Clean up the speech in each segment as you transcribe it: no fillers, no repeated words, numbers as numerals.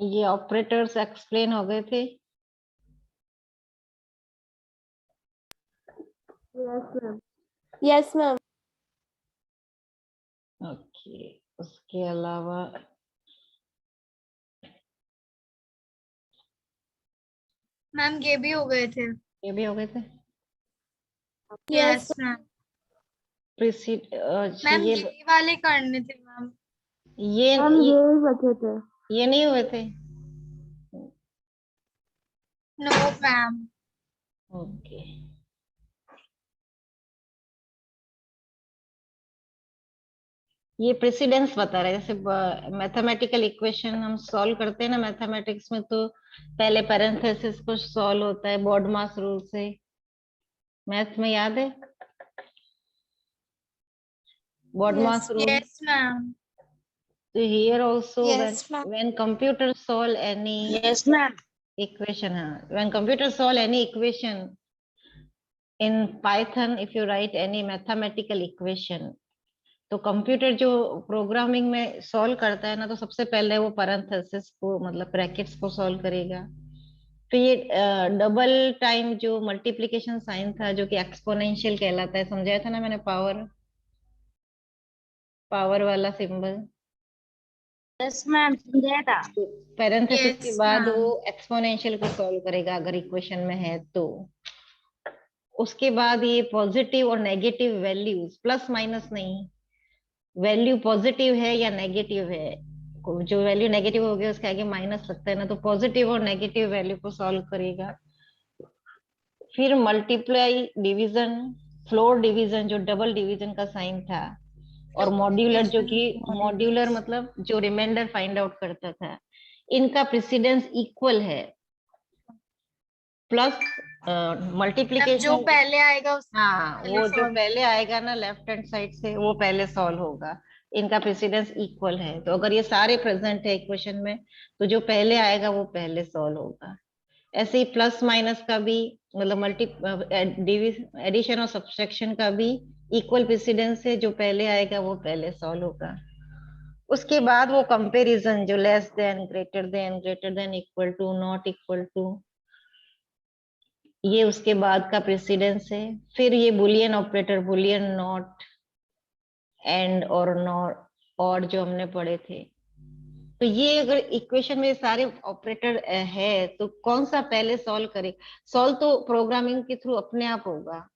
ये operators explain हो गए थे। Yes ma'am. ओके, उसके अलावा मैम ये भी हो गए थे। ये भी हो गए थे। Yes ma'am. मैम ये यही वाले करने थे मैम। ये बचे थे। ये नहीं हुए थे। No ma'am. ओके, ये प्रेसिडेंस बता रहा है। जैसे मैथमेटिकल इक्वेशन हम सॉल्व करते हैं ना मैथमेटिक्स में, तो पहले पैरेंथेसिस को सॉल्व होता है बॉडमास रूल से। मैथ में याद है BODMAS rule? Yes ma'am. So here also Yes, ma'am. when computer solve any Yes ma'am. equation, when computer solve any equation in Python, if you write any mathematical equation, तो computer जो programming में solve करता है ना, तो सबसे पहले वो पैरेंथेसिस को मतलब ब्रैकेट्स को सॉल्व करेगा। तो ये डबल टाइम जो मल्टीप्लिकेशन साइन था जो कि एक्सपोनेंशियल कहलाता है, समझाया था ना मैंने, पावर वाला सिंबल। यस मैम समझाया था। पैरेंथेसिस के बाद ma'am. वो एक्सपोनेंशियल को सॉल्व करेगा अगर इक्वेशन में है तो। उसके बाद ये पॉजिटिव और नेगेटिव वैल्यूज, प्लस माइनस नहीं, वैल्यू पॉजिटिव है या नेगेटिव है, जो वैल्यू नेगेटिव हो गया उसके आगे माइनस लगता है ना, तो पॉजिटिव और नेगेटिव वैल्यू को सॉल्व करेगा। फिर मल्टीप्लाई, डिवीजन, फ्लोर डिवीजन जो डबल डिवीजन का साइन था, और मॉड्यूलर जो कि मॉड्यूलर मतलब जो रिमाइंडर फाइंड आउट करता था। इनका प्रेसिडेंस इक्वल है। प्लस मल्टीप्लिकेशन जो पहले आएगा उससे हाँ, पहले वो जो solve पहले आएगा ना लेफ्ट हैंड साइड से, वो पहले सॉल्व होगा। इनका प्रेसिडेंस इक्वल है, तो अगर ये सारे प्रेजेंट है इक्वेशन में, तो जो पहले आएगा वो पहले सॉल्व होगा। ऐसे ही प्लस माइनस का भी, मतलब एडिशन और सब्सट्रैक्शन का भी इक्वल प्रेसिडेंस है, जो पहले आएगा वो पहले सॉल्व होगा। उसके बाद वो कंपैरिजन जो less than, greater than, equal to, not equal to, ये उसके बाद का प्रेसिडेंस है। फिर ये Boolean operator, Boolean not, and और नॉट, और जो हमने पढ़े थे। तो ये अगर इक्वेशन में सारे ऑपरेटर है तो कौन सा पहले सॉल्व करे? सॉल्व तो प्रोग्रामिंग के थ्रू अपने आप होगा।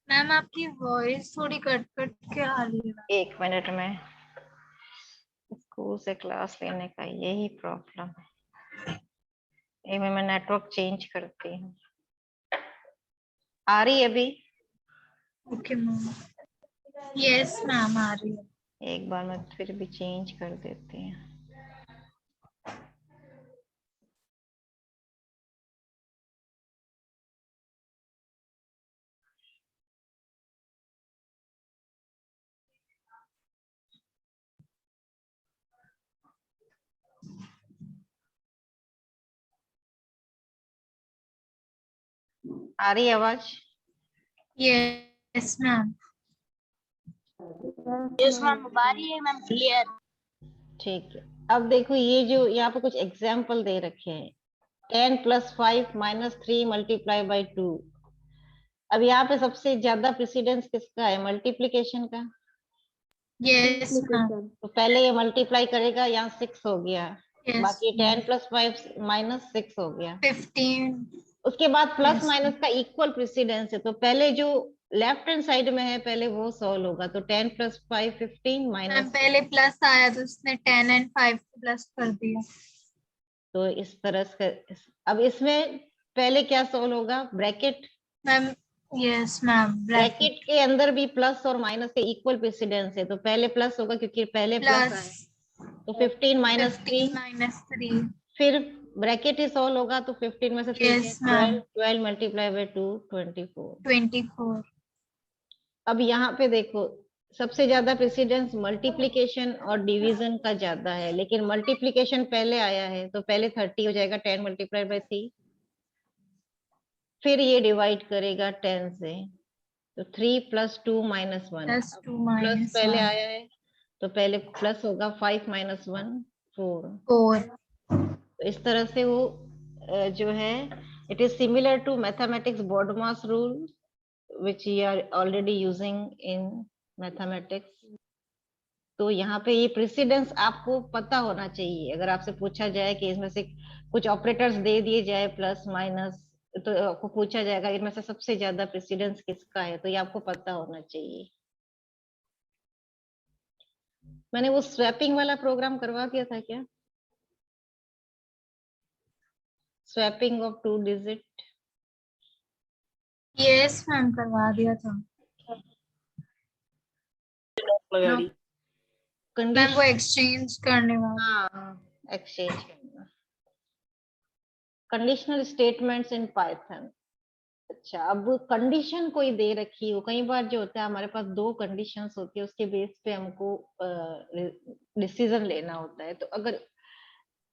मैम आपकी वॉइस थोड़ी कट कट के आ रही है। एक मिनट में, स्कूल से क्लास लेने का यही प्रॉब्लम है। ये मैं नेटवर्क चेंज करती हूँ। आ रही है अभी? Okay ma'am. यस मैम आ रही है। एक बार मैं फिर भी चेंज कर देती हूँ। आ रही है आवाज? Yes ma'am. यस मैम आ रही है मैम, क्लियर। ठीक है, अब देखो ये जो यहाँ पे कुछ एग्जाम्पल दे रखे हैं, 10 + 5 - 3 × 2। अब यहाँ पे सबसे ज्यादा प्रेसिडेंस किसका है? मल्टीप्लिकेशन का। Yes ma'am. तो पहले ये मल्टीप्लाई करेगा, यहाँ 6 हो गया, यस बाकी 10 + 5 - 6 हो गया। 15। उसके बाद प्लस Yes. माइनस का इक्वल प्रेसिडेंस है, तो पहले जो लेफ्ट हैंड साइड में है पहले वो सॉल्व होगा। तो 10 + 5 15 मैम माइनस, पहले प्लस आया तो उसने 10 और 5 को प्लस कर दिया। तो इस तरह से। अब इसमें पहले क्या सॉल्व होगा? Bracket. Ma'am yes ma'am bracket के अंदर भी प्लस और माइनस के इक्वल प्रेसिडेंस है, तो पहले प्लस होगा क्योंकि पहले प्लस प्लस आया। तो 15 - 3, 15 - 3। फिर ब्रैकेट ही सॉल्व होगा, तो 15 में से 3 यस मैम 12 × 2 24। 24। अब यहाँ पे देखो सबसे ज्यादा प्रेसिडेंस मल्टीप्लिकेशन और डिवीजन का ज्यादा है, लेकिन मल्टीप्लिकेशन पहले आया है तो पहले 30 हो जाएगा, 10 × 3। फिर ये डिवाइड करेगा 10 से, तो 3 + 2 - 1। +2 प्लस - पहले 1 आया है तो पहले प्लस होगा, 5 - 1 4। 4। तो इस तरह से वो जो है it is similar to mathematics BODMAS rule which you are already using in mathematics. तो यहाँ पे ये प्रेसिडेंस आपको पता होना चाहिए। अगर आपसे पूछा जाए कि इसमें से कुछ ऑपरेटर्स दे दिए जाए प्लस माइनस, तो आपको पूछा जाएगा इनमें से सबसे ज्यादा प्रेसिडेंस किसका है, तो ये आपको पता होना चाहिए। मैंने वो स्वैपिंग वाला प्रोग्राम करवा दिया था क्या? Swapping of 2 digit. Yes ma'am करवा दिया था। मैम वो मैम वो एक्सचेंज करने वाली। हाँ, एक्सचेंज करना। Conditional statements in Python. अच्छा, अब कंडीशन कोई दे रखी हो, कई बार जो होता है हमारे पास 2 कंडीशंस होती है, उसके बेस पे हमको डिसीजन लेना होता है। तो अगर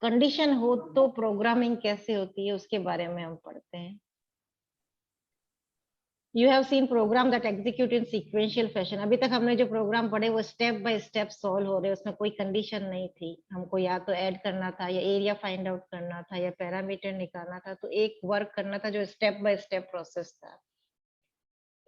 कंडीशन हो तो प्रोग्रामिंग कैसे होती है उसके बारे में हम पढ़ते हैं। You have seen program that execute in sequential fashion. अभी तक हमने जो प्रोग्राम पढ़े वो स्टेप बाय स्टेप सॉल्व हो रहे, उसमें कोई कंडीशन नहीं थी। हमको या तो ऐड करना था, या एरिया फाइंड आउट करना था, या पैरामीटर निकालना था। तो एक वर्क करना था जो स्टेप बाय स्टेप प्रोसेस था।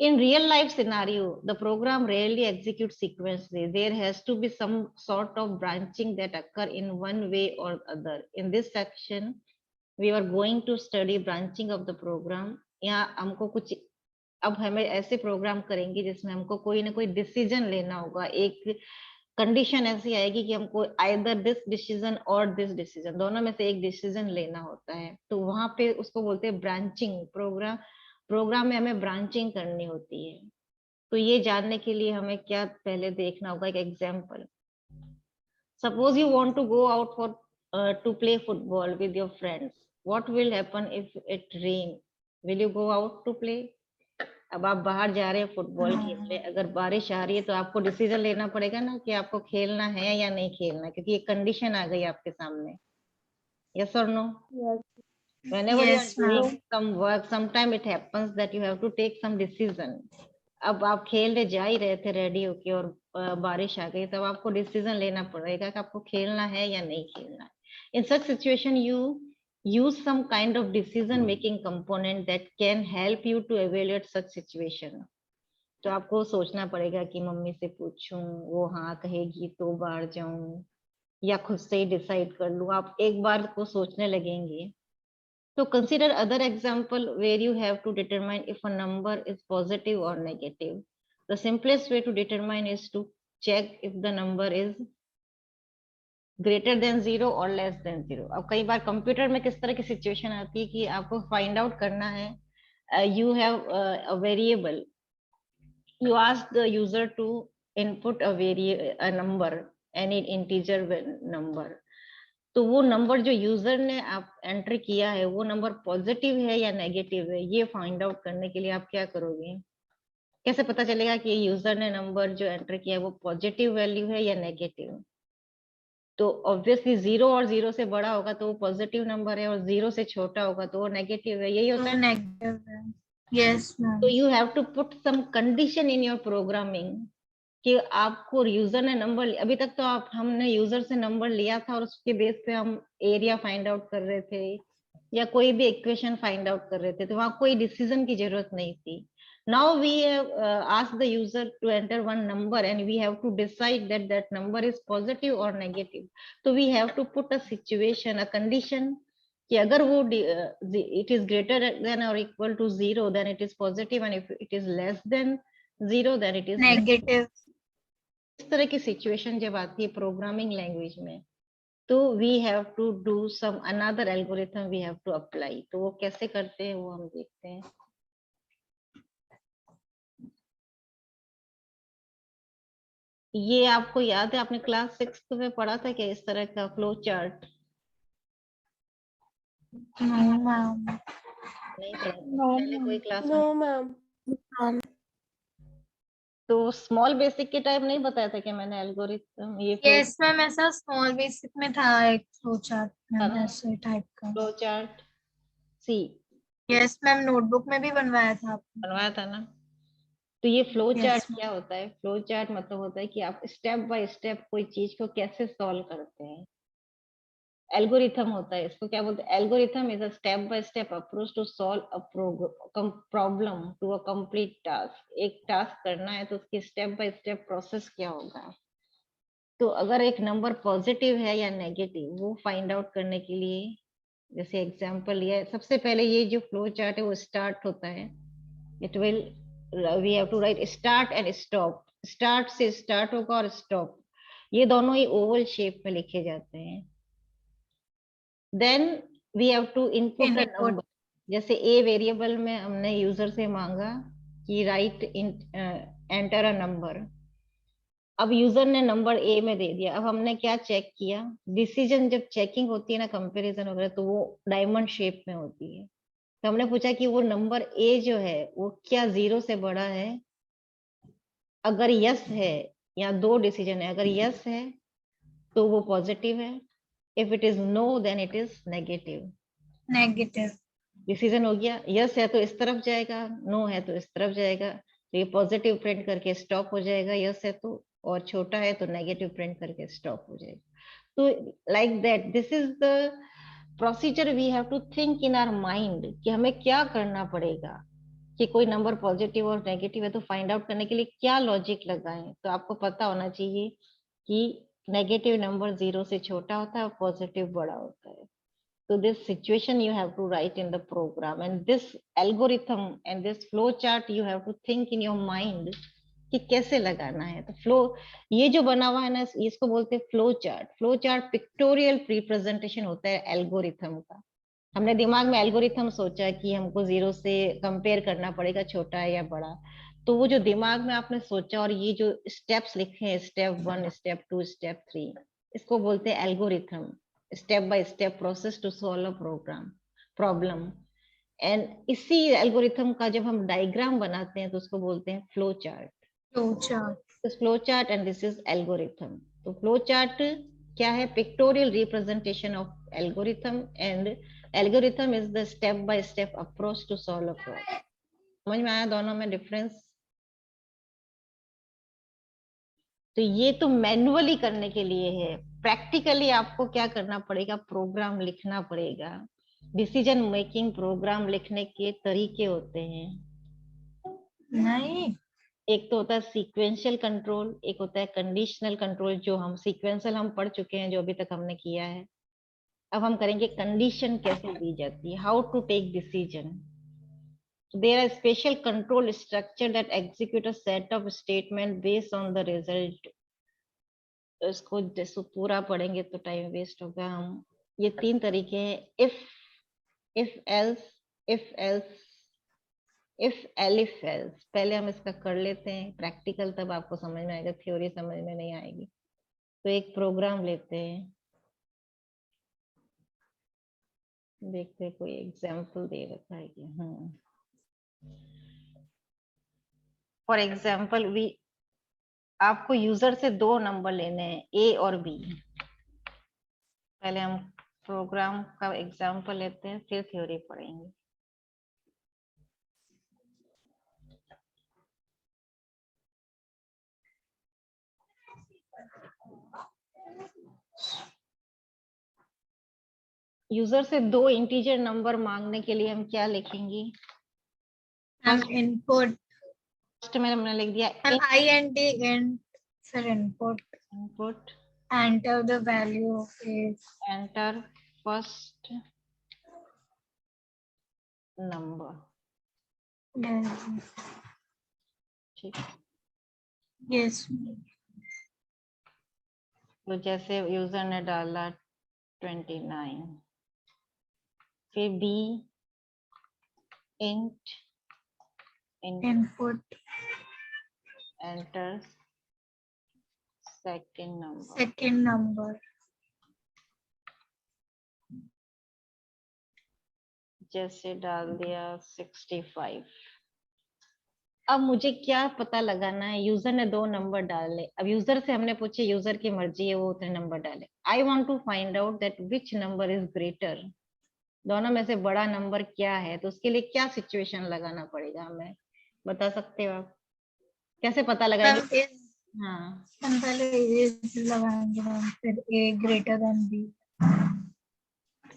In real life scenario, the program rarely executes sequentially. There has to be some sort of branching that occur in one way or other. In this section, we are going to study branching of the program. यहाँ हमको कुछ, अब हमें ऐसे programme करेंगे जिसमें हमको कोई ना कोई डिसीजन लेना होगा। एक कंडीशन ऐसी आएगी कि हमको आइदर दिस डिसीजन और दिस डिसीजन, दोनों में से एक डिसीजन लेना होता है। तो वहां पे उसको बोलते हैं ब्रांचिंग। प्रोग्राम में हमें ब्रांचिंग करनी होती है। तो ये जानने के लिए हमें क्या पहले देखना होगा, एक example. Suppose you want to go out for to play football with your friends. What will happen if it rain? Will you go out to play? अब आप बाहर जा रहे हैं फुटबॉल खेलने, अगर बारिश आ रही है तो आपको डिसीजन लेना पड़ेगा ना कि आपको खेलना है या नहीं खेलना, क्योंकि एक कंडीशन आ गई आपके सामने। यस और no? Yes. Whenever you are Yes doing ma'am. some work, sometime it happens that you have to take some decision. अब आप खेलने जा ही रहे थे रेडी होके और बारिश आ गई, तब आपको डिसीजन लेना पड़ेगा कि आपको खेलना है या नहीं खेलना है। In such situation, you use some kind of decision making component that can help you to evaluate such situation. तो आपको सोचना पड़ेगा कि मम्मी से पूछूं, वो हाँ कहेगी तो बाहर जाऊं, या खुद से ही डिसाइड कर लूं। आप एक बार को सोचने लगेंगे। So consider other example where you have to determine if a number is positive or negative. The simplest way to determine is to check if the number is greater than 0 or less than 0. अब कई बार computer में किस तरह की situation आती है कि आपको फाइंड आउट करना है, you have a variable, you ask the user to input a number, any integer number. तो वो नंबर जो यूजर ने आप एंटर किया है वो नंबर पॉजिटिव है या नेगेटिव है, ये फाइंड आउट करने के लिए आप क्या करोगे? कैसे पता चलेगा कि यूजर ने नंबर जो एंटर किया है वो पॉजिटिव वैल्यू है या नेगेटिव? तो ऑब्वियसली 0 और 0 से बड़ा होगा तो वो पॉजिटिव नंबर है, और 0 से छोटा होगा तो वो नेगेटिव है। यही होता है नेगेटिव है। Yes ma'am. तो you have to put some condition in your programming कि आपको यूजर ने नंबर, अभी तक तो हमने यूजर से नंबर लिया था और उसके बेस पे हम एरिया फाइंड आउट कर रहे थे या कोई भी इक्वेशन फाइंड आउट कर रहे थे, तो वहां कोई डिसीजन की जरूरत नहीं थी। Now we ask the user to enter one number and we have to decide that that number is positive और नेगेटिव। तो we have to put a situation, a condition कि अगर वो इट इज ग्रेटर देन और equal to 0 then it is positive, and if it is less than 0 then it is negative. इस तरह की situation जब आती है प्रोग्रामिंग लैंग्वेज में, तो we have to do some another algorithm we have to apply. तो वो कैसे करते हैं वो हम देखते हैं। ये आपको याद है, आपने क्लास 6 में पढ़ा था क्या इस तरह का फ्लो चार्ट? No ma'am. नहीं पढ़ा था No, पहले कोई क्लास No, में? ma'am. तो स्मॉल बेसिक के टाइप नहीं बताया था कि मैंने एल्गोरिथम ये यस मैम ऐसा स्मॉल बेसिक में था एक फ्लो चार्ट मैम फ्लो ऐसे टाइप का। चार्ट सी यस मैम नोटबुक में भी बनवाया था आपने। बनवाया था ना? तो ये फ्लो चार्ट यस क्या होता है? फ्लो चार्ट मतलब होता है कि आप स्टेप बाय स्टेप कोई चीज को कैसे सॉल्व करते हैं। एल्गोरिथम होता है, इसको क्या बोलते हैं? Algorithm is a step by step approach to solve a problem to a complete task. एक टास्क करना है तो उसकी स्टेप बाय स्टेप प्रोसेस क्या होगा। तो अगर एक नंबर पॉजिटिव है या नेगेटिव वो फाइंड आउट करने के लिए, जैसे एग्जांपल लिया, सबसे पहले ये जो फ्लो चार्ट है वो स्टार्ट होता है, it will, we have to write start and stop. Start से स्टार्ट होगा और स्टॉप, ये दोनों ही ओवल शेप में लिखे जाते हैं। Then we have to input a Input. Number. जैसे ए वेरिएबल में हमने यूजर से मांगा कि राइट एंटर अ नंबर। अब यूजर ने नंबर ए में दे दिया, अब हमने क्या चेक किया, डिसीजन जब चेकिंग होती है ना, कंपैरिजन वगैरह, तो वो डायमंड शेप में होती है। तो हमने पूछा कि वो नंबर ए जो है वो क्या 0 से बड़ा है। अगर यस है, या दो डिसीजन है, अगर यस है तो वो पॉजिटिव है, if it is no then it is negative. Negative. Decision हो गया, यस है तो इस तरफ जाएगा, नो है तो इस तरफ जाएगा, तो ये पॉजिटिव प्रिंट करके स्टॉप हो जाएगा यस है तो, और छोटा है तो नेगेटिव प्रिंट करके स्टॉप हो जाएगा। तो like that, this is the procedure we have to think in our mind कि हमें क्या करना पड़ेगा, कि कोई नंबर पॉजिटिव और नेगेटिव है तो फाइंड आउट करने के लिए क्या लॉजिक लगाएं। तो आपको पता होना चाहिए कि नेगेटिव नंबर 0 से छोटा होता है और पॉजिटिव बड़ा होता है। So this situation you have to write in the program, and this algorithm and this flow chart you have to think in your mind कि कैसे लगाना है। तो फ्लो, ये जो बना हुआ है ना, इसको बोलते हैं flow chart. Flow chart pictorial representation होता है एल्गोरिथम का। हमने दिमाग में एल्गोरिथम सोचा कि हमको 0 से कंपेयर करना पड़ेगा, छोटा है या बड़ा। तो वो जो दिमाग में आपने सोचा और ये जो स्टेप्स लिखे हैं, स्टेप 1, स्टेप 2, स्टेप 3, इसको बोलते हैं algorithm. Step by step process to solve a problem. And इसी एल्गोरिथम का जब हम डायग्राम बनाते हैं तो उसको बोलते हैं flow chart. Flow chart. This flow chart and this is algorithm. तो फ्लो चार्ट क्या है? Pictorial representation of algorithm, and algorithm is the step by step approach to solve a problem. समझ में आया दोनों में डिफरेंस? तो ये तो मैन्युअली करने के लिए है। प्रैक्टिकली आपको क्या करना पड़ेगा? प्रोग्राम लिखना पड़ेगा। डिसीजन मेकिंग प्रोग्राम लिखने के तरीके होते हैं। नहीं, एक तो होता है सीक्वेंशियल कंट्रोल, एक होता है कंडीशनल कंट्रोल। जो हम सीक्वेंशियल हम पढ़ चुके हैं, जो अभी तक हमने किया है। अब हम करेंगे कंडीशन कैसे दी जाती है, how to take decision. There are special control structure that execute a set of statement based on the result. तो इसको जैसे पूरा पढ़ेंगे तो टाइम वेस्ट होगा। हम ये 3 तरीके हैं, if else, if else, if elif else. पहले हम इसका कर लेते हैं प्रैक्टिकल, तब आपको समझ में आएगा, थ्योरी समझ में नहीं आएगी। तो एक प्रोग्राम लेते हैं, देखते हैं कोई एग्जाम्पल दे रखा है कि फॉर एग्जाम्पल वी, आपको यूजर से 2 नंबर लेने हैं, ए और बी। पहले हम प्रोग्राम का एग्जाम्पल लेते हैं, फिर थ्योरी पढ़ेंगे। यूजर से 2 इंटीजर नंबर मांगने के लिए हम क्या लिखेंगे? हम input. फर्स्ट में हमने लिख दिया हम int int फिर input. Input, Enter the value is. Enter first number. ठीक, Yes. तो जैसे यूजर ने डाला 29, फिर B int Input. Enter second number. Second number. जैसे डाल दिया 65। अब मुझे क्या पता लगाना है? यूजर ने 2 नंबर डाले, अब यूजर से हमने पूछे, यूजर की मर्जी है, वो उतने नंबर डाले। I want to find out that which number is greater, दोनों में से बड़ा नंबर क्या है। तो उसके लिए क्या सिचुएशन लगाना पड़ेगा हमें, बता सकते हो आप? कैसे पता लगाएंगे? हम is. हाँ, हम पहले is लगाएंगे मैम, फिर a greater than b.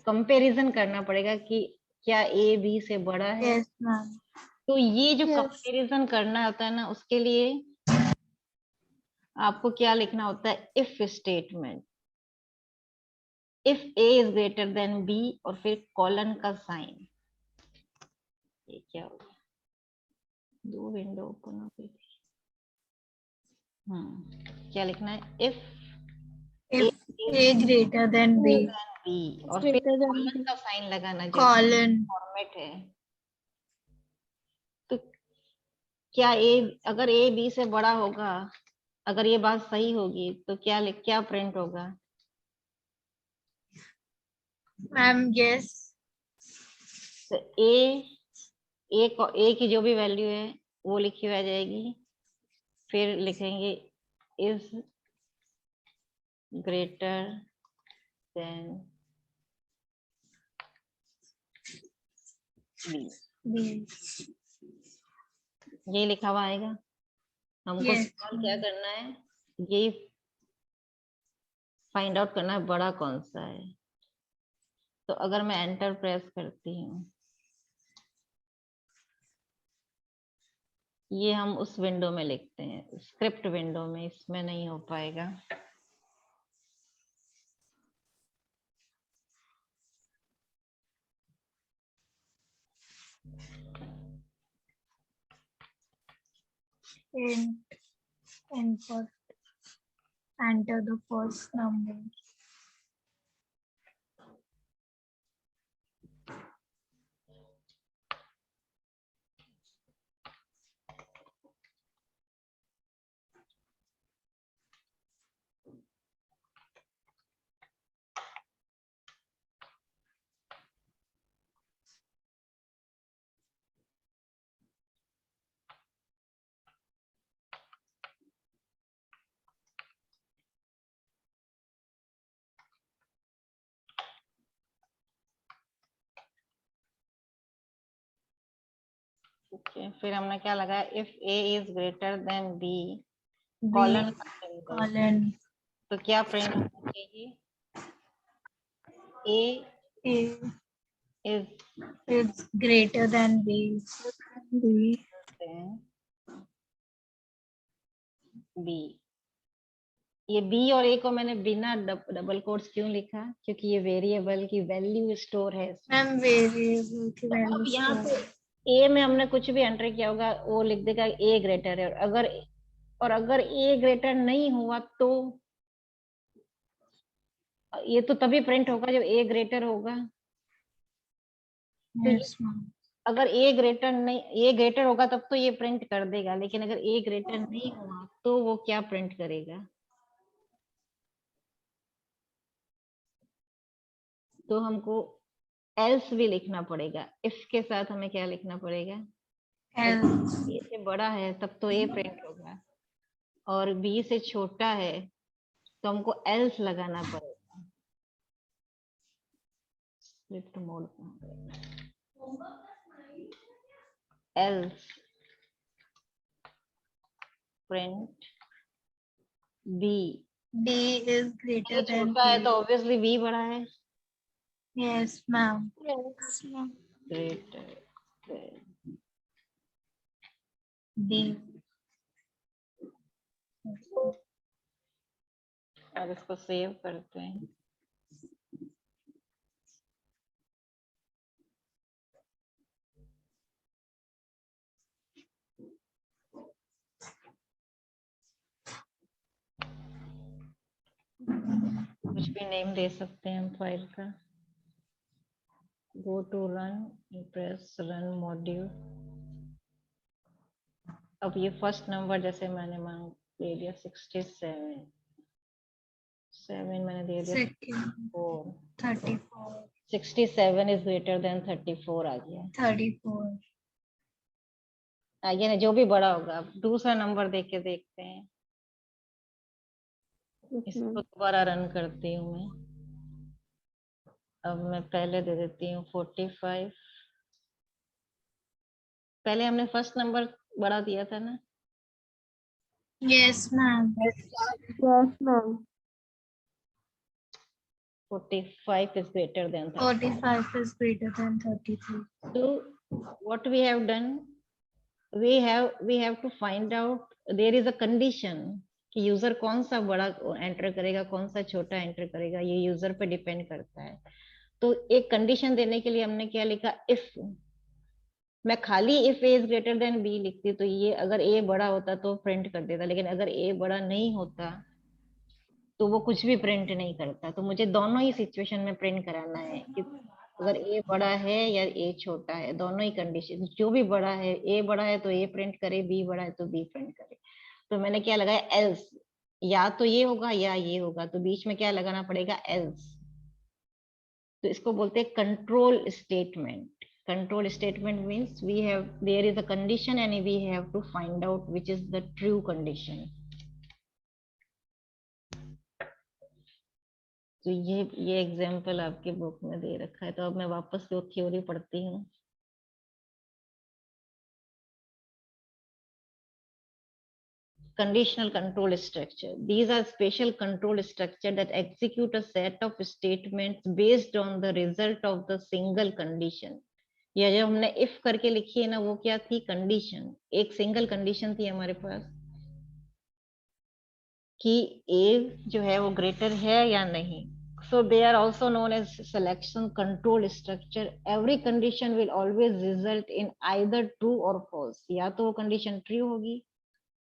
Comparison करना पड़ेगा कि क्या ए बी से बड़ा है। Yes ma'am. तो ये जो Yes. कंपैरिजन करना होता है ना, उसके लिए आपको क्या लिखना होता है, if statement, if A is greater than B, और फिर कॉलन का साइन। ये क्या होगा, दो विंडो ओपन हो गई। क्या लिखना है, if if A greater than B, B, और फिर Greater than कॉलन B. का साइन लगाना, जैसे कॉलन। फॉर्मेट है। तो क्या ए, अगर ए बी से बड़ा होगा, अगर ये बात सही होगी तो क्या प्रिंट होगा? Ma'am yes. तो ए की जो भी वैल्यू है वो लिखी आ जाएगी, फिर लिखेंगे is greater than B, B. ये लिखा हुआ आएगा। हमको Yes. सवाल क्या करना है, ये फाइंड आउट करना है बड़ा कौन सा है। तो अगर मैं एंटर प्रेस करती हूँ, ये हम उस विंडो में लिखते हैं, स्क्रिप्ट विंडो में, इसमें नहीं हो पाएगा। Enter the first number. फिर हमने क्या लगाया, if A is greater than B, B, colon, colon. तो क्या प्रिंट होना चाहिए, A A is is greater than B. B. B. ये बी और ए को मैंने बिना डबल कोट्स क्यों लिखा, क्योंकि ये वेरिएबल की वैल्यू स्टोर है इसमें। मैम वेरिएबल की तो अब वैल्यू यहाँ स्टोर। पे ए में हमने कुछ भी एंटर किया होगा, वो लिख देगा ए ग्रेटर है, और अगर ए ग्रेटर नहीं हुआ तो ये तो तभी प्रिंट होगा जब ए ग्रेटर होगा। तो यस मैम। अगर ए ग्रेटर नहीं, ए ग्रेटर होगा तब तो ये प्रिंट कर देगा, लेकिन अगर ए ग्रेटर नहीं हुआ तो वो क्या प्रिंट करेगा? तो हमको एल्स भी लिखना पड़ेगा, इफ के साथ हमें क्या लिखना पड़ेगा, Else. ए से बड़ा है तब तो ए प्रिंट होगा, और बी से छोटा है तो हमको एल्स लगाना पड़ेगा। Script mode else print B. B is greater ये than छोटा है तो B. ऑब्वियसली बी बड़ा है। Yes ma'am. Yes, ma'am. Greater B. अब इसको सेव करते हैं। कुछ भी नेम दे सकते हैं हम फाइल का। Go to run, press run module. अब ये फर्स्ट नंबर जैसे मैंने मांग दे दिया 67, 7 मैंने दे दिया Second. 4, 34. 67 इज ग्रेटर देन 34 आ गया। 34. आ गया ना, जो भी बड़ा होगा। अब दूसरा नंबर देख के देखते हैं। Yes, इसको ma'am. दोबारा रन करती हूँ मैं। अब मैं पहले दे देती हूँ 45। पहले हमने फर्स्ट नंबर बड़ा दिया था ना। Yes ma'am. Yes, ma'am. 45 is greater than 30. 45 is greater than 33. So what we have done, we have to find out, there is a condition कि यूजर कौन सा बड़ा एंटर करेगा, कौन सा छोटा एंटर करेगा, ये यूजर पे डिपेंड करता है. तो एक कंडीशन देने के लिए हमने क्या लिखा, इफ. मैं खाली if A is greater than B लिखती तो ये अगर ए बड़ा होता तो प्रिंट कर देता, लेकिन अगर ए बड़ा नहीं होता तो वो कुछ भी प्रिंट नहीं करता. तो मुझे दोनों ही सिचुएशन में प्रिंट कराना है कि अगर ए बड़ा है या ए छोटा है, दोनों ही कंडीशन, जो भी बड़ा है, ए बड़ा है तो ए प्रिंट करे, बी बड़ा है तो बी प्रिंट करे. तो मैंने क्या लगाया, एल्स. या तो ये होगा या ये होगा, तो बीच में क्या लगाना पड़ेगा, एल्स. तो इसको बोलते हैं control statement. Control statement means there is a condition and we have to find out which is the true condition. तो ये एग्जाम्पल आपके बुक में दे रखा है. तो अब मैं वापस वो थ्योरी पढ़ती हूँ. Conditional control structure. These are special control structure that execute a set of statements based on the result of the single condition. या जो हमने इफ करके लिखी है ना, वो क्या थी, कंडीशन. एक सिंगल कंडीशन थी हमारे पास कि ए जो है वो ग्रेटर है या नहीं. So they are also known as selection control structure. Every condition will always result in either true or false. या तो वो कंडीशन ट्रू होगी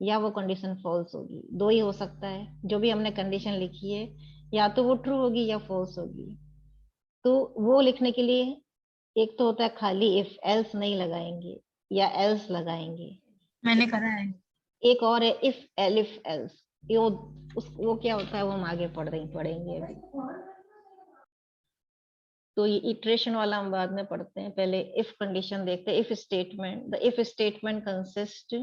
या वो कंडीशन फॉल्स होगी. दो ही हो सकता है. जो भी हमने कंडीशन लिखी है या तो वो ट्रू होगी या फॉल्स होगी. तो वो लिखने के लिए एक तो होता है खाली इफ, एल्स नहीं लगाएंगे या एल्स लगाएंगे. मैंने करा है. एक और है इफ एलिफ एल्स. वो क्या होता है वो हम आगे पढ़ेंगे अभी. तो ये इटरेशन वाला हम बाद में पढ़ते हैं. पहले इफ कंडीशन देखते हैं. If statement. The if statement consist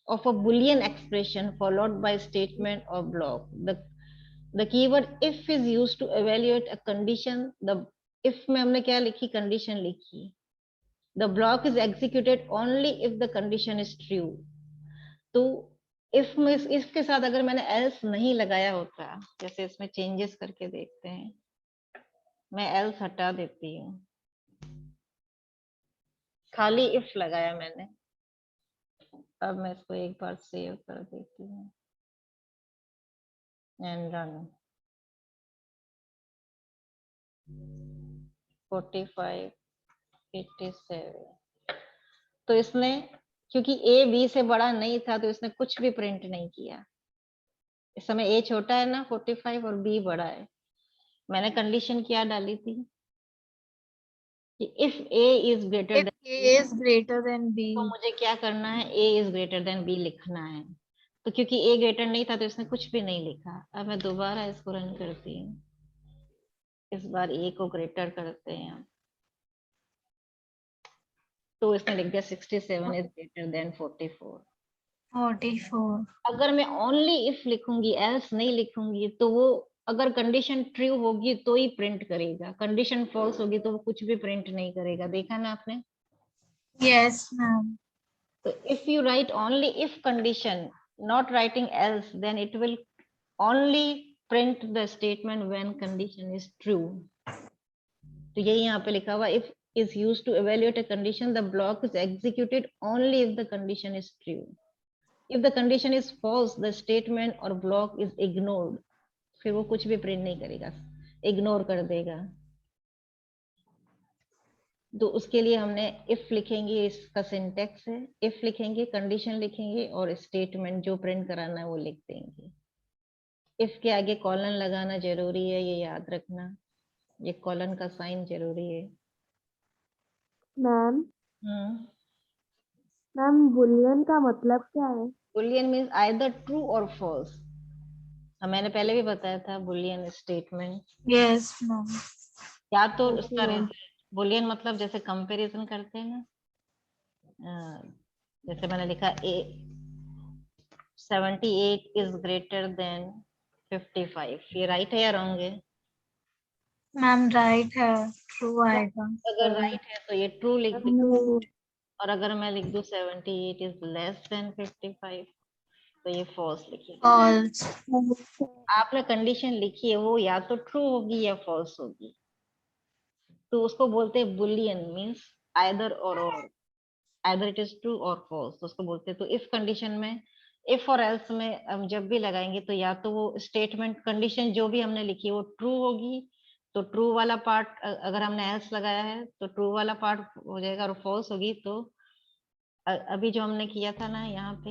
of a boolean expression followed by statement or block. The keyword if is used to evaluate a condition. The if में हमने क्या लिखी, कंडीशन लिखी. The block is executed only if the condition is true. तो if में इसके साथ अगर मैंने else नहीं लगाया होता, जैसे इसमें चेंजेस करके देखते हैं, मैं else हटा देती हूँ, खाली if लगाया मैंने. अब मैं इसको एक बार सेव कर देती हूँ एंड रन. 45 87. तो इसने, क्योंकि ए बी से बड़ा नहीं था तो इसने कुछ भी प्रिंट नहीं किया. इस समय ए छोटा है ना 45 और बी बड़ा है. मैंने कंडीशन क्या डाली थी कि if A is greater than B, तो मुझे क्या करना है, A is greater than B लिखना है. तो क्योंकि ए ग्रेटर नहीं था तो इसने कुछ भी नहीं लिखा. अब मैं दोबारा इसको रन करती हूँ. इस बार ए को ग्रेटर करते हैं. तो इसने लिख दिया 67 इज ग्रेटर देन 44. 44. अगर मैं ओनली इफ लिखूंगी, एल्स नहीं लिखूंगी, तो वो अगर कंडीशन ट्रू होगी तो ही प्रिंट करेगा. कंडीशन फॉल्स होगी तो वो कुछ भी प्रिंट नहीं करेगा. देखा ना आपने. Yes ma'am. तो if you write only if condition, not writing else, then it will only print the statement when condition is true. तो यही यहाँ पे लिखा हुआ, if is used to evaluate a condition, the block is executed only if the condition is true. If the condition is false, the statement or block is ignored. फिर वो कुछ भी प्रिंट नहीं करेगा, इग्नोर कर देगा. तो उसके लिए हमने इफ लिखेंगे, इसका सिंटेक्स है. इफ लिखेंगे, कंडीशन लिखेंगे और स्टेटमेंट जो प्रिंट कराना है वो लिख देंगे. इफ के आगे कॉलन लगाना जरूरी है, ये याद रखना. ये कॉलन का साइन जरूरी है. मैम मैम बुलियन का मतलब क्या है? बुलियन मींस आइदर ट्रू और फॉल्स. मैंने पहले भी बताया था बुलियन स्टेटमेंट. Yes ma'am. या तो उसका बुलियन मतलब जैसे कंपैरिजन करते हैं ना, जैसे मैंने लिखा 78 इज ग्रेटर देन 55. ये राइट है या रॉन्ग है? मैम राइट है, ट्रू आएगा. अगर राइट है तो ये ट्रू लिख दो. और अगर मैं लिख दूं 78 इज लेस देन 55, तो ये फॉल्स लिखिए। फॉल्स। आपने कंडीशन लिखी है वो या तो ट्रू होगी या फॉल्स होगी, तो उसको बोलते हैं बुलियन, मींस आइदर और आइदर इट इज ट्रू और फॉल्स, तो उसको बोलते हैं। तो इफ कंडीशन में, इफ और एल्स में हम जब भी लगाएंगे तो या तो वो स्टेटमेंट कंडीशन जो भी हमने लिखी है वो ट्रू होगी, तो ट्रू वाला पार्ट, अगर हमने एल्स लगाया है तो ट्रू वाला पार्ट हो जाएगा, और फॉल्स होगी तो अभी जो हमने किया था ना यहाँ पे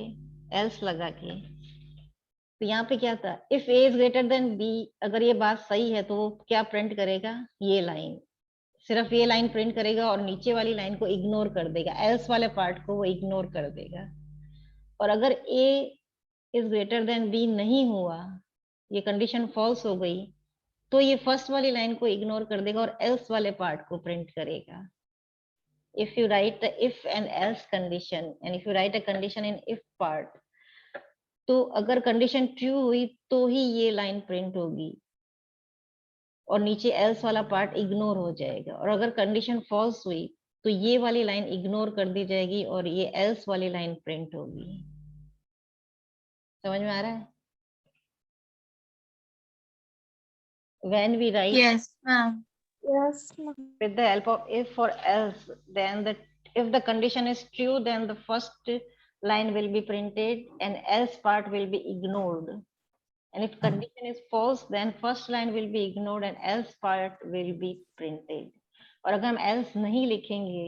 एल्स लगा के, तो यहाँ पे क्या था, if A is greater than B, अगर ये बात सही है तो वो क्या प्रिंट करेगा, ये लाइन, सिर्फ ये लाइन प्रिंट करेगा और नीचे वाली लाइन को इग्नोर कर देगा, एल्स वाले पार्ट को वो इग्नोर कर देगा। और अगर ए इज ग्रेटर देन बी नहीं हुआ, ये कंडीशन फॉल्स हो गई, तो ये फर्स्ट वाली लाइन को इग्नोर कर देगा और एल्स वाले पार्ट को प्रिंट करेगा। if you write the if and else condition and if you write a condition in if part, तो अगर कंडीशन ट्रू हुई तो ही ये लाइन प्रिंट होगी और नीचे एल्स वाला पार्ट इग्नोर हो जाएगा, और अगर कंडीशन फॉल्स हुई तो ये वाली लाइन इग्नोर कर दी जाएगी और ये एल्स वाली लाइन प्रिंट होगी। समझ में आ रहा है? when we write yes ma'am. Yes, with the help of if or else, then the if the condition is true then the first line will be printed and else part will be ignored, and if condition is false then first line will be ignored and else part will be printed। और अगर हम else नहीं लिखेंगे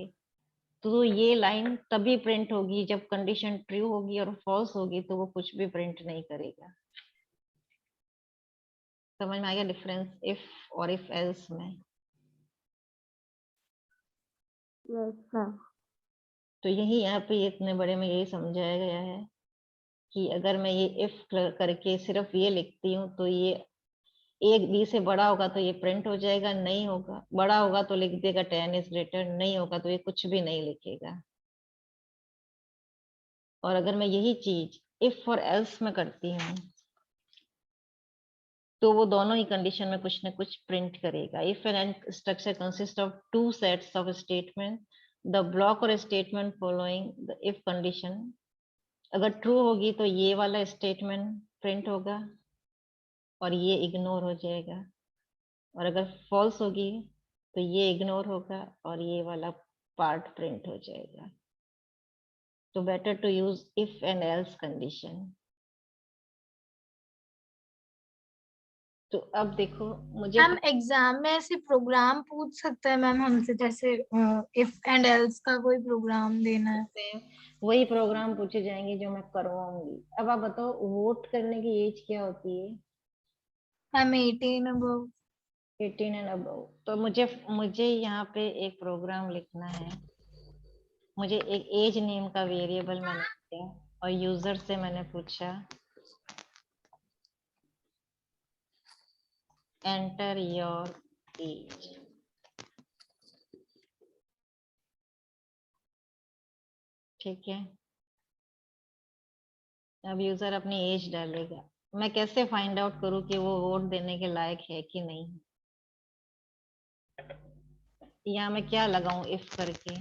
तो ये line तभी print होगी जब कंडीशन ट्रू होगी, और फॉल्स होगी तो वो कुछ भी प्रिंट नहीं करेगा। समझ में आ गया डिफरेंस इफ और इफ एल्स में? yes, ma'am. तो यही यहाँ पे इतने बड़े में यही समझाया गया है कि अगर मैं ये इफ करके सिर्फ ये लिखती हूँ तो ये एक बी से बड़ा होगा तो ये प्रिंट हो जाएगा, नहीं होगा, बड़ा होगा तो लिख देगा 10 इज ग्रेटर, नहीं होगा तो ये कुछ भी नहीं लिखेगा। और अगर मैं यही चीज इफ और एल्स में करती हूँ तो वो दोनों ही कंडीशन में कुछ ना कुछ प्रिंट करेगा। If an structure consist of two sets of statement, the block और statement following the if condition, अगर ट्रू होगी तो ये वाला स्टेटमेंट प्रिंट होगा और ये इग्नोर हो जाएगा, और अगर फॉल्स होगी तो ये इग्नोर होगा और ये वाला पार्ट प्रिंट हो जाएगा। तो better to use if and else condition. तो अब देखो मुझे मैम एग्जाम में ऐसे प्रोग्राम पूछ सकते हैं मैम हमसे, जैसे इफ एंड एल्स का कोई प्रोग्राम देना है? वही प्रोग्राम पूछे जाएंगे जो मैं करवाऊंगी। अब आप बताओ वोट करने की एज क्या होती है? Ma'am 18 above. 18 and above. तो मुझे यहाँ पे एक प्रोग्राम लिखना है। मुझे एक एज नेम का वेरिएबल मैंने दिया और यूजर से मैंने पूछा एंटर योर एज। ठीक है, अब यूजर अपनी एज डालेगा। मैं कैसे फाइंड आउट करूं कि वो वोट देने के लायक है कि नहीं? या मैं क्या लगाऊं इफ करके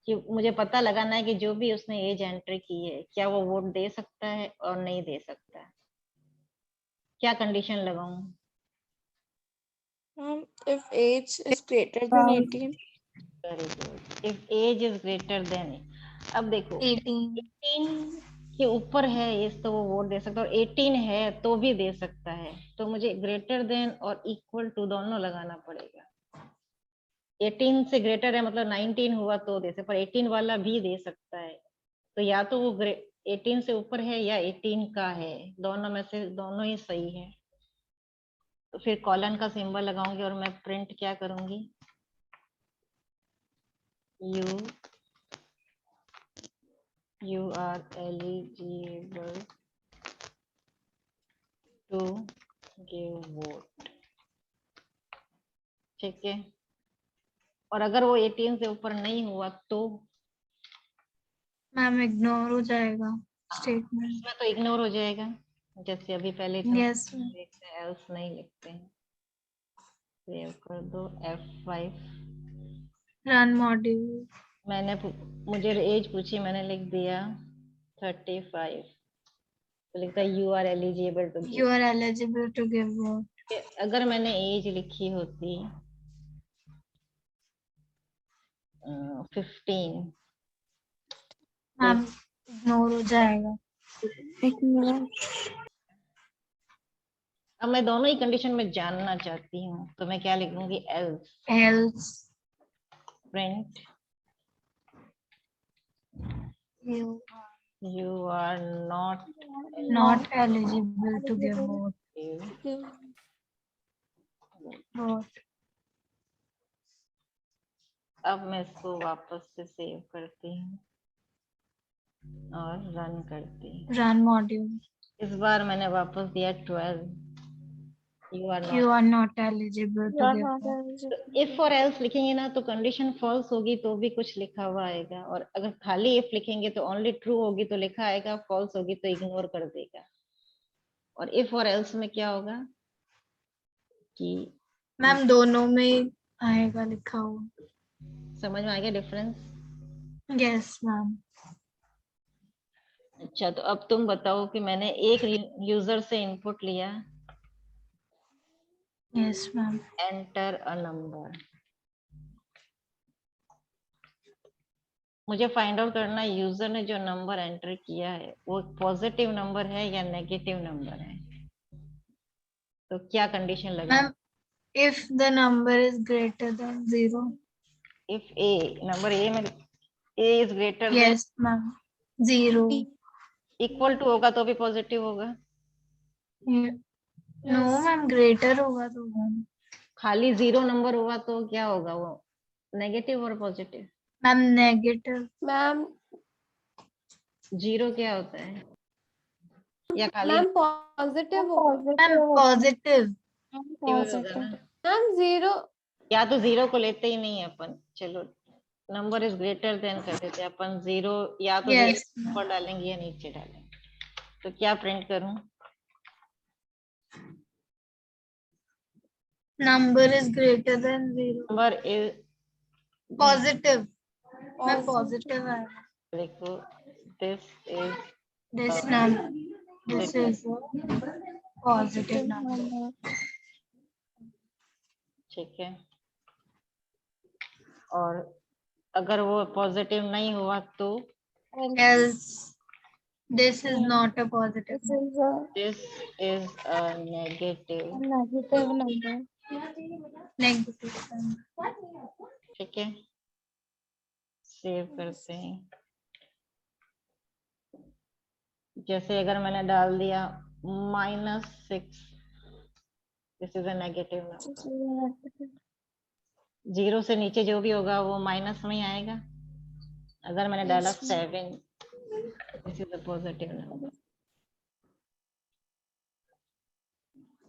कि मुझे पता लगाना है कि जो भी उसने एज एंटर की है क्या वो वोट दे सकता है और नहीं दे सकता है। क्या कंडीशन लगाऊं? If age is greater than 18, very good, if age is greater than. अब देखो 18। 18 के ऊपर है एज तो वो वोट दे सकता है, और 18 है तो भी दे सकता है। तो मुझे ग्रेटर देन और इक्वल टू दोनों लगाना पड़ेगा। 18 से ग्रेटर है मतलब 19 हुआ तो दे सकता, पर 18 वाला भी दे सकता है। तो या तो वो 18 से ऊपर है या 18 का है, दोनों में से दोनों ही सही है। तो फिर कॉलन का सिंबल लगाऊंगी और मैं प्रिंट क्या करूंगी, you are eligible to give vote। ठीक है, और अगर वो 18 से ऊपर नहीं हुआ तो मैम इग्नोर हो जाएगा स्टेटमेंट। इसमें तो इग्नोर हो जाएगा, जैसे अभी पहले यस लिखते हैं एल्स नहीं लिखते हैं। सेव कर दो F5। Run module. मुझे एज पूछी, मैंने लिख दिया 35, तो लिखता you are eligible to You are eligible to give vote. अगर मैंने एज लिखी होती 15, मैम इग्नोर हो जाएगा. अब मैं दोनों ही कंडीशन में जानना चाहती हूँ, तो मैं क्या लिखूंगी? Else Else print you are not eligible to give vote. Vote. अब मैं इसको वापस से सेव करती हूँ और रन करती हूँ। Run module. इस बार मैंने वापस दिया 12, You are not eligible to give vote. If और एल्स लिखेंगे ना तो कंडीशन फॉल्स होगी तो भी कुछ लिखा हुआ आएगा, और अगर खाली इफ लिखेंगे तो ओनली ट्रू होगी तो लिखा आएगा, फॉल्स होगी तो इग्नोर कर देगा। और इफ और एल्स में क्या होगा कि मैम दोनों में आएगा लिखा हुआ. समझ में आ गया डिफरेंस? Yes ma'am. अच्छा, तो अब तुम बताओ कि मैंने एक यूजर से इनपुट लिया, Yes ma'am. Enter a number. मुझे फाइंड आउट करना है यूजर ने जो नंबर एंटर किया है वो पॉजिटिव नंबर है या नेगेटिव नंबर है, तो क्या कंडीशन लगा? Ma'am if the number is greater than 0. If a number ए में a is greater than Yes ma'am. 0. Equal to होगा तो भी पॉजिटिव होगा, नो मैम ग्रेटर होगा तो मैम. खाली 0 नंबर हुआ तो क्या होगा? वो नेगेटिव और पॉजिटिव? Ma'am negative. मैम 0 क्या होता है? या खाली मैम पॉजिटिव होगा. Ma'am positive. होगा ना? मैम 0. या तो 0 को लेते ही नहीं है अपन, चलो नंबर इज ग्रेटर देन कर देते हैं अपन 0, या तो 0 Yes. ऊपर डालेंगे या नीचे डालेंगे। तो क्या प्रिंट करूं? Number is greater than 0. Number is Positive. Ma'am positive है. देखो this is This number. This is positive number. ठीक है, और अगर वो पॉजिटिव नहीं हुआ तो Else this is not a positive. This is a negative. Negative number. Negative. ठीक है, सेव करते हैं। जैसे अगर मैंने डाल दिया -6, this is a negative number. 0 से नीचे जो भी होगा वो माइनस में ही आएगा। अगर मैंने डाला 7, this is a positive number,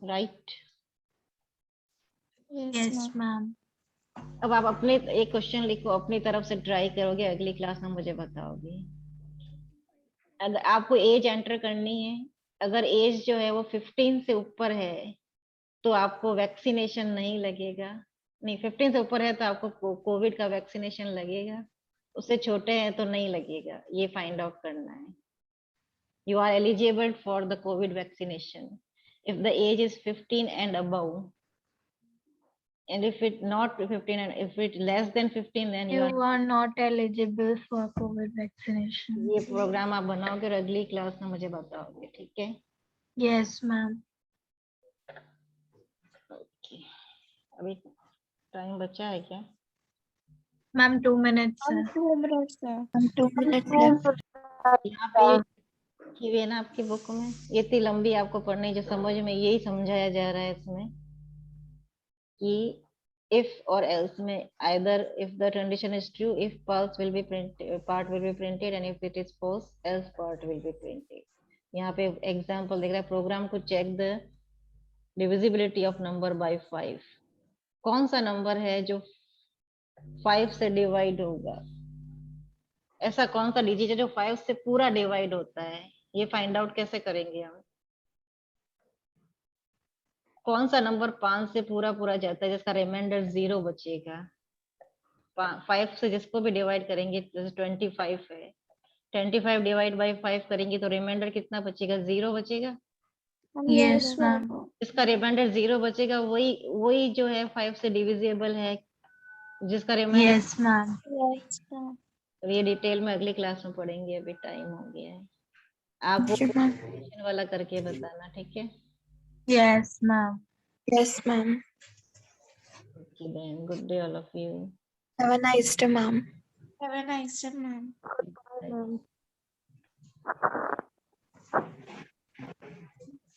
right? Yes ma'am. अब आप अपने एक क्वेश्चन लिखो, अपनी तरफ से ट्राई करोगे, अगली क्लास में मुझे बताओगे। अगर आपको एज एंटर करनी है, अगर एज जो है वो 15 से ऊपर है तो आपको वैक्सीनेशन नहीं लगेगा। नहीं, 15 से ऊपर है तो आपको कोविड का वैक्सीनेशन लगेगा, उससे छोटे हैं तो नहीं लगेगा। ये फाइंड आउट करना है। You are eligible for the COVID vaccination if the age is 15 and above, and if it not 15 and if it less than 15 then you You are not eligible for COVID vaccination. ये programme आप बनाओगे और अगली class में मुझे बताओगे, ठीक है? Yes ma'am. ओके, अभी टाइम बचा है क्या? मैम 2 minutes है. 2 मिनट्स है. 2 minutes left. यहाँ पे की है ना आपकी बुक में, ये इतनी लंबी आपको पढ़नी, जो समझ में यही समझाया जा रहा है इसमें कि if or else में either if the condition is true, if part will be printed and if it is false, else part will be printed। यहाँ पे एग्जाम्पल देख रहा है, प्रोग्राम को check the divisibility of number by 5। कौन सा number है जो 5 से डिवाइड होगा? ऐसा कौन सा डिजिट है जो 5 से पूरा डिवाइड होता है? ये फाइंड आउट कैसे करेंगे हम? कौन सा नंबर 5 से पूरा जाता है जिसका रिमाइंडर 0 बचेगा? 5 से जिसको भी डिवाइड करेंगे, जैसे 25 है, 25 डिवाइड बाई 5 करेंगे तो रिमाइंडर कितना बचेगा? 0 बचेगा। Yes ma'am. जिसका रिमाइंडर 0 बचेगा वही जो है 5 से डिविजिबल है, जिसका reminder. Yes ma'am. Yes, ma'am. ये डिटेल में अगली क्लास में पढ़ेंगे, अभी टाइम हो गया है। आप वो क्वेश्चन वाला करके बताना, ठीक है? Yes ma'am. Yes, ma'am. Okay then, good day all of you. Have a nice day, ma'am. Have a nice day, ma'am. Bye.